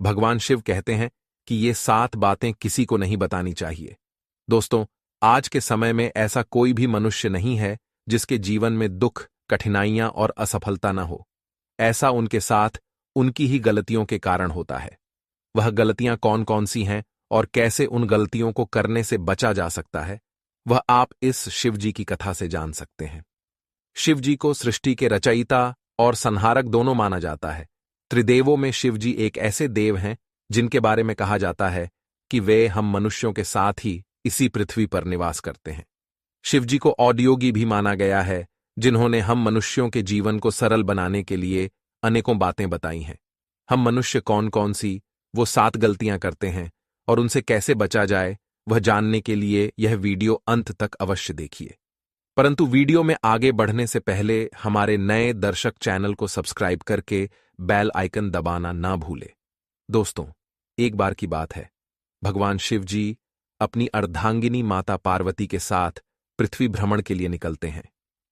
भगवान शिव कहते हैं कि ये 7 बातें किसी को नहीं बतानी चाहिए। दोस्तों, आज के समय में ऐसा कोई भी मनुष्य नहीं है जिसके जीवन में दुख, कठिनाइयां और असफलता न हो। ऐसा उनके साथ उनकी ही गलतियों के कारण होता है। वह गलतियां कौन कौन सी हैं और कैसे उन गलतियों को करने से बचा जा सकता है, वह आप इस शिव जी की कथा से जान सकते हैं। शिव जी को सृष्टि के रचयिता और संहारक दोनों माना जाता है। त्रिदेवों में शिव जी एक ऐसे देव हैं जिनके बारे में कहा जाता है कि वे हम मनुष्यों के साथ ही इसी पृथ्वी पर निवास करते हैं। शिव जी को औद्योगी भी माना गया है, जिन्होंने हम मनुष्यों के जीवन को सरल बनाने के लिए अनेकों बातें बताई हैं। हम मनुष्य कौन कौन सी वो 7 गलतियां करते हैं और उनसे कैसे बचा जाए, वह जानने के लिए यह वीडियो अंत तक अवश्य देखिए। परंतु वीडियो में आगे बढ़ने से पहले हमारे नए दर्शक चैनल को सब्सक्राइब करके बेल आइकन दबाना ना भूले। दोस्तों, एक बार की बात है, भगवान शिव जी अपनी अर्धांगिनी माता पार्वती के साथ पृथ्वी भ्रमण के लिए निकलते हैं।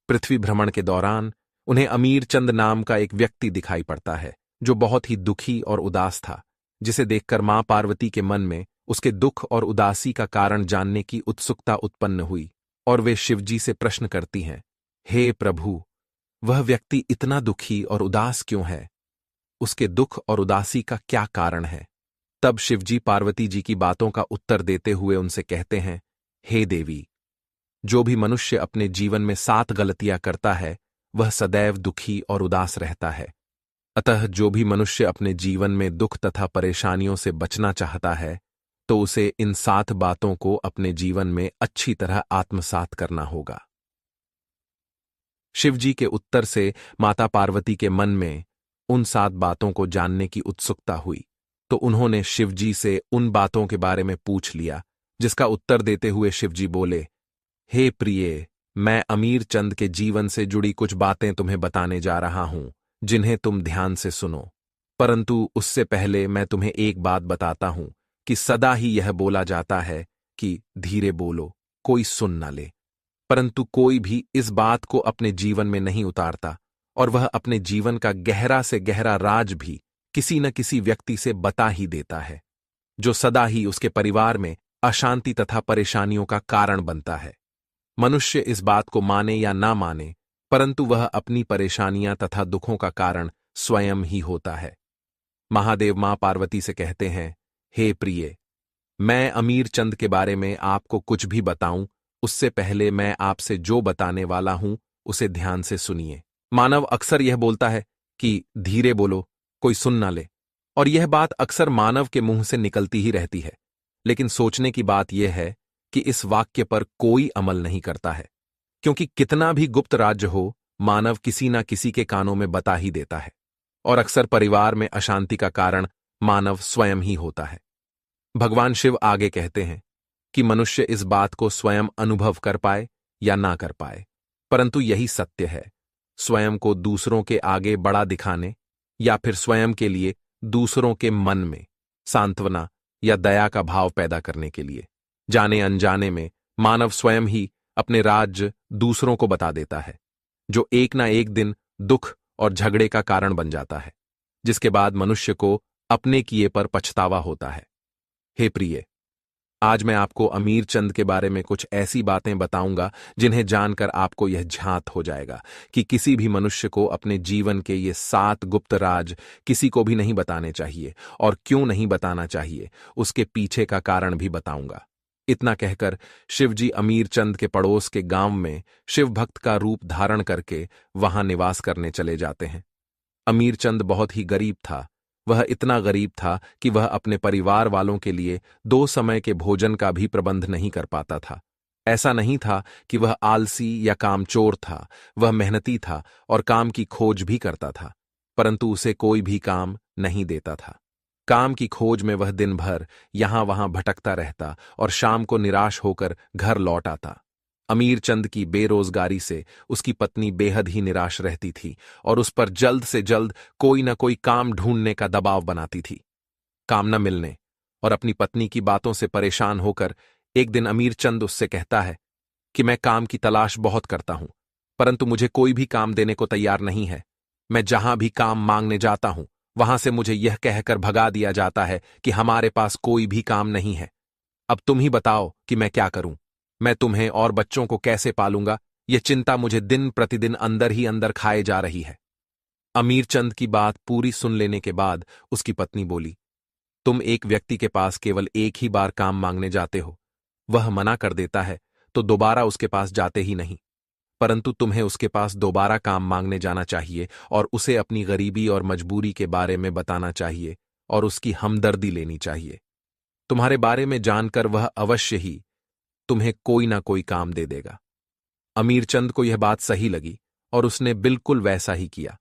पृथ्वी भ्रमण के दौरान उन्हें अमीर चंद नाम का एक व्यक्ति दिखाई पड़ता है, जो बहुत ही दुखी और उदास था, जिसे देखकर मां पार्वती के मन में उसके दुख और उदासी का कारण जानने की उत्सुकता उत्पन्न हुई और वे शिवजी से प्रश्न करती हैं, हे प्रभु, वह व्यक्ति इतना दुखी और उदास क्यों है? उसके दुख और उदासी का क्या कारण है? तब शिवजी पार्वती जी की बातों का उत्तर देते हुए उनसे कहते हैं, हे देवी, जो भी मनुष्य अपने जीवन में 7 गलतियां करता है, वह सदैव दुखी और उदास रहता है। अतः जो भी मनुष्य अपने जीवन में दुख तथा परेशानियों से बचना चाहता है, तो उसे इन 7 बातों को अपने जीवन में अच्छी तरह आत्मसात करना होगा। शिवजी के उत्तर से माता पार्वती के मन में उन 7 बातों को जानने की उत्सुकता हुई, तो उन्होंने शिवजी से उन बातों के बारे में पूछ लिया, जिसका उत्तर देते हुए शिवजी बोले, हे प्रिय, मैं अमीर चंद के जीवन से जुड़ी कुछ बातें तुम्हें बताने जा रहा हूं, जिन्हें तुम ध्यान से सुनो। परंतु उससे पहले मैं तुम्हें एक बात बताता हूं कि सदा ही यह बोला जाता है कि धीरे बोलो, कोई सुन ना ले। परंतु कोई भी इस बात को अपने जीवन में नहीं उतारता और वह अपने जीवन का गहरा से गहरा राज भी किसी न किसी व्यक्ति से बता ही देता है, जो सदा ही उसके परिवार में अशांति तथा परेशानियों का कारण बनता है। मनुष्य इस बात को माने या ना माने, परंतु वह अपनी परेशानियां तथा दुखों का कारण स्वयं ही होता है। महादेव मां पार्वती से कहते हैं, हे प्रिय, मैं अमीर चंद के बारे में आपको कुछ भी बताऊं, उससे पहले मैं आपसे जो बताने वाला हूं उसे ध्यान से सुनिए। मानव अक्सर यह बोलता है कि धीरे बोलो, कोई सुन ना ले, और यह बात अक्सर मानव के मुंह से निकलती ही रहती है। लेकिन सोचने की बात यह है कि इस वाक्य पर कोई अमल नहीं करता है, क्योंकि कितना भी गुप्त राज्य हो, मानव किसी ना किसी के कानों में बता ही देता है, और अक्सर परिवार में अशांति का कारण मानव स्वयं ही होता है। भगवान शिव आगे कहते हैं कि मनुष्य इस बात को स्वयं अनुभव कर पाए या ना कर पाए, परंतु यही सत्य है। स्वयं को दूसरों के आगे बड़ा दिखाने या फिर स्वयं के लिए दूसरों के मन में सांत्वना या दया का भाव पैदा करने के लिए जाने अनजाने में मानव स्वयं ही अपने राज्य दूसरों को बता देता है, जो एक ना एक दिन दुख और झगड़े का कारण बन जाता है, जिसके बाद मनुष्य को अपने किए पर पछतावा होता है। हे प्रिय, आज मैं आपको अमीर चंद के बारे में कुछ ऐसी बातें बताऊंगा जिन्हें जानकर आपको यह झांत हो जाएगा कि किसी भी मनुष्य को अपने जीवन के ये 7 गुप्त राज किसी को भी नहीं बताने चाहिए, और क्यों नहीं बताना चाहिए उसके पीछे का कारण भी बताऊंगा। इतना कहकर शिवजी अमीर चंद के पड़ोस के गांव में शिव भक्त का रूप धारण करके वहां निवास करने चले जाते हैं। अमीर चंद बहुत ही गरीब था। वह इतना गरीब था कि वह अपने परिवार वालों के लिए 2 समय के भोजन का भी प्रबंध नहीं कर पाता था। ऐसा नहीं था कि वह आलसी या कामचोर था, वह मेहनती था और काम की खोज भी करता था, परंतु उसे कोई भी काम नहीं देता था। काम की खोज में वह दिन भर यहां वहां भटकता रहता और शाम को निराश होकर घर लौट आता। अमीर चंद की बेरोजगारी से उसकी पत्नी बेहद ही निराश रहती थी और उस पर जल्द से जल्द कोई न कोई काम ढूंढने का दबाव बनाती थी। काम न मिलने और अपनी पत्नी की बातों से परेशान होकर एक दिन अमीर चंद उससे कहता है कि मैं काम की तलाश बहुत करता हूं, परंतु मुझे कोई भी काम देने को तैयार नहीं है। मैं जहां भी काम मांगने जाता हूं, वहां से मुझे यह कहकर भगा दिया जाता है कि हमारे पास कोई भी काम नहीं है। अब तुम ही बताओ कि मैं क्या करूं। मैं तुम्हें और बच्चों को कैसे पालूंगा? यह चिंता मुझे दिन प्रतिदिन अंदर ही अंदर खाए जा रही है। अमीर चंद की बात पूरी सुन लेने के बाद उसकी पत्नी बोली, तुम एक व्यक्ति के पास केवल एक ही बार काम मांगने जाते हो, वह मना कर देता है तो दोबारा उसके पास जाते ही नहीं, परंतु तुम्हें उसके पास दोबारा काम मांगने जाना चाहिए और उसे अपनी गरीबी और मजबूरी के बारे में बताना चाहिए और उसकी हमदर्दी लेनी चाहिए। तुम्हारे बारे में जानकर वह अवश्य ही तुम्हें कोई ना कोई काम दे देगा। अमीरचंद को यह बात सही लगी और उसने बिल्कुल वैसा ही किया।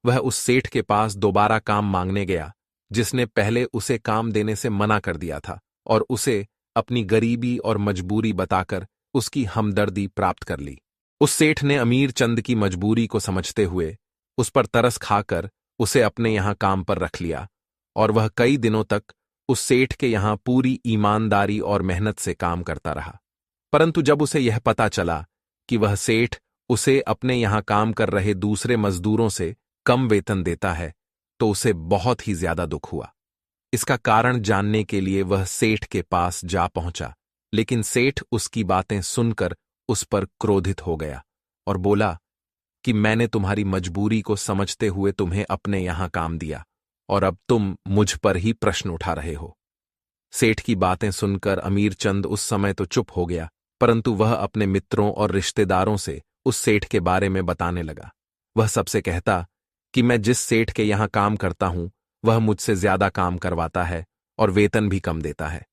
वह उस सेठ के पास दोबारा काम मांगने गया जिसने पहले उसे काम देने से मना कर दिया था और उसे अपनी गरीबी और मजबूरी बताकर उसकी हमदर्दी प्राप्त कर ली। उस सेठ ने अमीरचंद की मजबूरी को समझते हुए उस पर तरस खाकर उसे अपने यहां काम पर रख लिया और वह कई दिनों तक उस सेठ के यहां पूरी ईमानदारी और मेहनत से काम करता रहा। परंतु जब उसे यह पता चला कि वह सेठ उसे अपने यहां काम कर रहे दूसरे मजदूरों से कम वेतन देता है तो उसे बहुत ही ज्यादा दुख हुआ। इसका कारण जानने के लिए वह सेठ के पास जा पहुंचा, लेकिन सेठ उसकी बातें सुनकर उस पर क्रोधित हो गया और बोला कि मैंने तुम्हारी मजबूरी को समझते हुए तुम्हें अपने यहां काम दिया और अब तुम मुझ पर ही प्रश्न उठा रहे हो। सेठ की बातें सुनकर अमीरचंद उस समय तो चुप हो गया, परंतु वह अपने मित्रों और रिश्तेदारों से उस सेठ के बारे में बताने लगा। वह सबसे कहता कि मैं जिस सेठ के यहां काम करता हूं वह मुझसे ज्यादा काम करवाता है और वेतन भी कम देता है।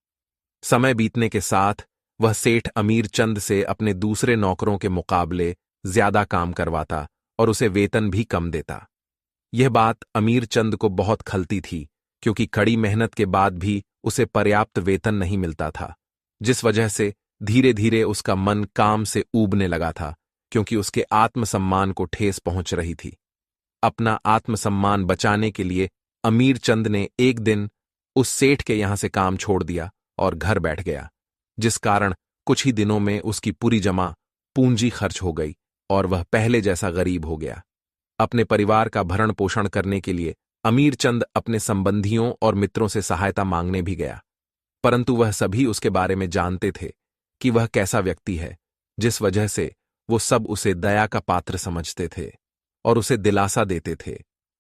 समय बीतने के साथ वह सेठ अमीरचंद से अपने दूसरे नौकरों के मुकाबले ज्यादा काम करवाता और उसे वेतन भी कम देता। यह बात अमीरचंद को बहुत खलती थी, क्योंकि कड़ी मेहनत के बाद भी उसे पर्याप्त वेतन नहीं मिलता था, जिस वजह से धीरे धीरे उसका मन काम से ऊबने लगा था, क्योंकि उसके आत्मसम्मान को ठेस पहुंच रही थी। अपना आत्मसम्मान बचाने के लिए अमीरचंद ने एक दिन उस सेठ के यहां से काम छोड़ दिया और घर बैठ गया, जिस कारण कुछ ही दिनों में उसकी पूरी जमा पूंजी खर्च हो गई और वह पहले जैसा गरीब हो गया। अपने परिवार का भरण पोषण करने के लिए अमीरचंद अपने संबंधियों और मित्रों से सहायता मांगने भी गया, परंतु वह सभी उसके बारे में जानते थे कि वह कैसा व्यक्ति है, जिस वजह से वो सब उसे दया का पात्र समझते थे और उसे दिलासा देते थे,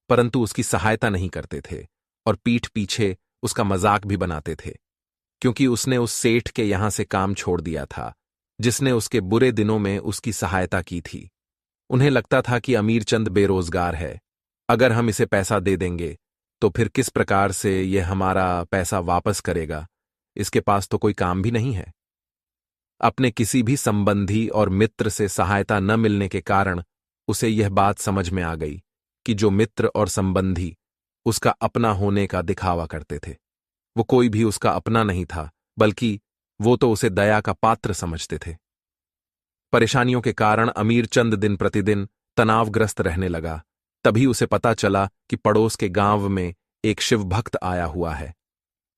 परंतु उसकी सहायता नहीं करते थे और पीठ पीछे उसका मजाक भी बनाते थे, क्योंकि उसने उस सेठ के यहां से काम छोड़ दिया था जिसने उसके बुरे दिनों में उसकी सहायता की थी। उन्हें लगता था कि अमीरचंद बेरोजगार है, अगर हम इसे पैसा दे देंगे तो फिर किस प्रकार से यह हमारा पैसा वापस करेगा, इसके पास तो कोई काम भी नहीं है। अपने किसी भी संबंधी और मित्र से सहायता न मिलने के कारण उसे यह बात समझ में आ गई कि जो मित्र और संबंधी उसका अपना होने का दिखावा करते थे, वो कोई भी उसका अपना नहीं था, बल्कि वो तो उसे दया का पात्र समझते थे। परेशानियों के कारण अमीरचंद दिन प्रतिदिन तनावग्रस्त रहने लगा। तभी उसे पता चला कि पड़ोस के गांव में एक शिव भक्त आया हुआ है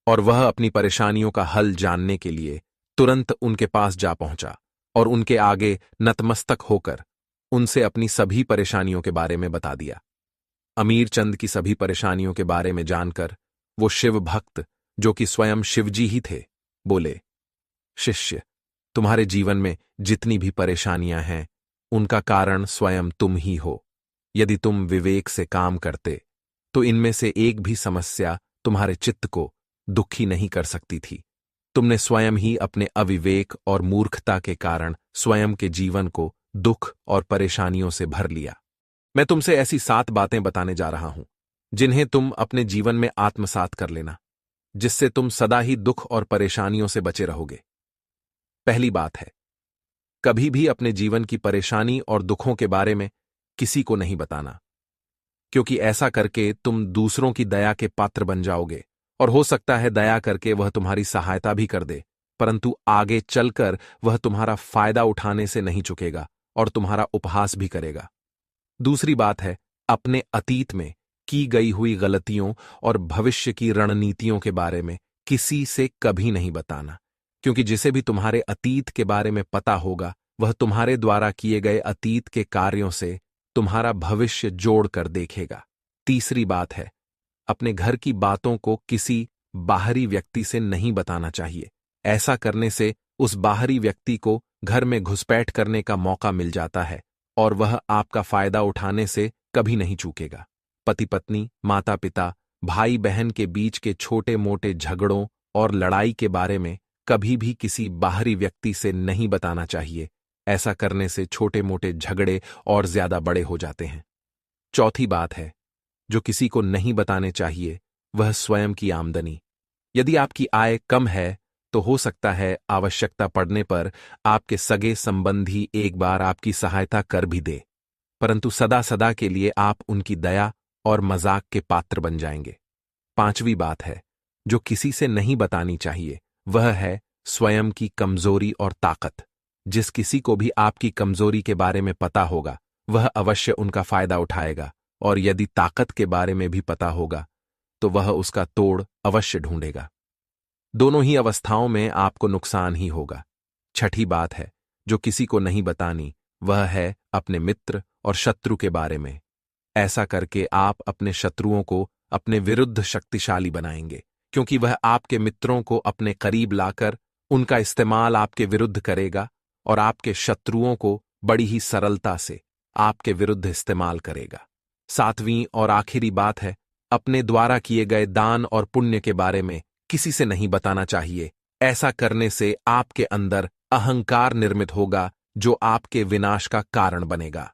और वह अपनी परेशानियों का हल जानने के लिए तुरंत उनके पास जा पहुंचा और उनके आगे नतमस्तक होकर उनसे अपनी सभी परेशानियों के बारे में बता दिया। अमीरचंद की सभी परेशानियों के बारे में जानकर वो शिव भक्त, जो कि स्वयं शिवजी ही थे, बोले, शिष्य, तुम्हारे जीवन में जितनी भी परेशानियां हैं उनका कारण स्वयं तुम ही हो। यदि तुम विवेक से काम करते तो इनमें से एक भी समस्या तुम्हारे चित्त को दुखी नहीं कर सकती थी। तुमने स्वयं ही अपने अविवेक और मूर्खता के कारण स्वयं के जीवन को दुख और परेशानियों से भर लिया। मैं तुमसे ऐसी 7 बातें बताने जा रहा हूं जिन्हें तुम अपने जीवन में आत्मसात कर लेना, जिससे तुम सदा ही दुख और परेशानियों से बचे रहोगे। पहली बात है, कभी भी अपने जीवन की परेशानी और दुखों के बारे में किसी को नहीं बताना, क्योंकि ऐसा करके तुम दूसरों की दया के पात्र बन जाओगे और हो सकता है दया करके वह तुम्हारी सहायता भी कर दे, परंतु आगे चलकर वह तुम्हारा फायदा उठाने से नहीं चुकेगा और तुम्हारा उपहास भी करेगा। दूसरी बात है, अपने अतीत में की गई हुई गलतियों और भविष्य की रणनीतियों के बारे में किसी से कभी नहीं बताना, क्योंकि जिसे भी तुम्हारे अतीत के बारे में पता होगा वह तुम्हारे द्वारा किए गए अतीत के कार्यों से तुम्हारा भविष्य जोड़कर देखेगा। तीसरी बात है, अपने घर की बातों को किसी बाहरी व्यक्ति से नहीं बताना चाहिए। ऐसा करने से उस बाहरी व्यक्ति को घर में घुसपैठ करने का मौका मिल जाता है और वह आपका फायदा उठाने से कभी नहीं चूकेगा। पति पत्नी, माता पिता, भाई बहन के बीच के छोटे मोटे झगड़ों और लड़ाई के बारे में कभी भी किसी बाहरी व्यक्ति से नहीं बताना चाहिए। ऐसा करने से छोटे मोटे झगड़े और ज्यादा बड़े हो जाते हैं। चौथी बात है जो किसी को नहीं बताने चाहिए, वह स्वयं की आमदनी। यदि आपकी आय कम है तो हो सकता है आवश्यकता पड़ने पर आपके सगे संबंधी एक बार आपकी सहायता कर भी दे, परंतु सदा सदा के लिए आप उनकी दया और मजाक के पात्र बन जाएंगे। पांचवी बात है जो किसी से नहीं बतानी चाहिए, वह है स्वयं की कमजोरी और ताकत। जिस किसी को भी आपकी कमजोरी के बारे में पता होगा, वह अवश्य उनका फायदा उठाएगा, और यदि ताकत के बारे में भी पता होगा तो वह उसका तोड़ अवश्य ढूंढेगा। दोनों ही अवस्थाओं में आपको नुकसान ही होगा। छठी बात है जो किसी को नहीं बतानी, वह है अपने मित्र और शत्रु के बारे में। ऐसा करके आप अपने शत्रुओं को अपने विरुद्ध शक्तिशाली बनाएंगे, क्योंकि वह आपके मित्रों को अपने करीब लाकर उनका इस्तेमाल आपके विरुद्ध करेगा और आपके शत्रुओं को बड़ी ही सरलता से आपके विरुद्ध इस्तेमाल करेगा। सातवीं और आखिरी बात है अपने द्वारा किए गए दान और पुण्य के बारे में किसी से नहीं बताना चाहिए। ऐसा करने से आपके अंदर अहंकार निर्मित होगा जो आपके विनाश का कारण बनेगा।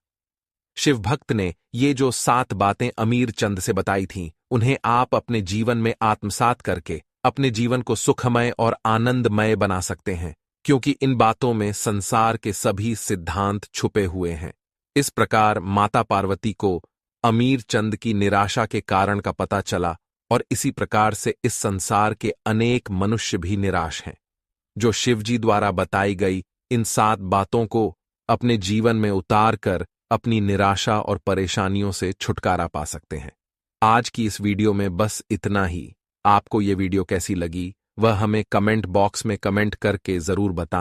शिव भक्त ने ये जो 7 बातें अमीर चंद से बताई थीं, उन्हें आप अपने जीवन में आत्मसात करके अपने जीवन को सुखमय और आनंदमय बना सकते हैं, क्योंकि इन बातों में संसार के सभी सिद्धांत छुपे हुए हैं। इस प्रकार माता पार्वती को अमीर चंद की निराशा के कारण का पता चला, और इसी प्रकार से इस संसार के अनेक मनुष्य भी निराश हैं, जो शिवजी द्वारा बताई गई इन 7 बातों को अपने जीवन में उतार कर अपनी निराशा और परेशानियों से छुटकारा पा सकते हैं। आज की इस वीडियो में बस इतना ही। आपको ये वीडियो कैसी लगी वह हमें कमेंट बॉक्स में कमेंट करके जरूर बताएं।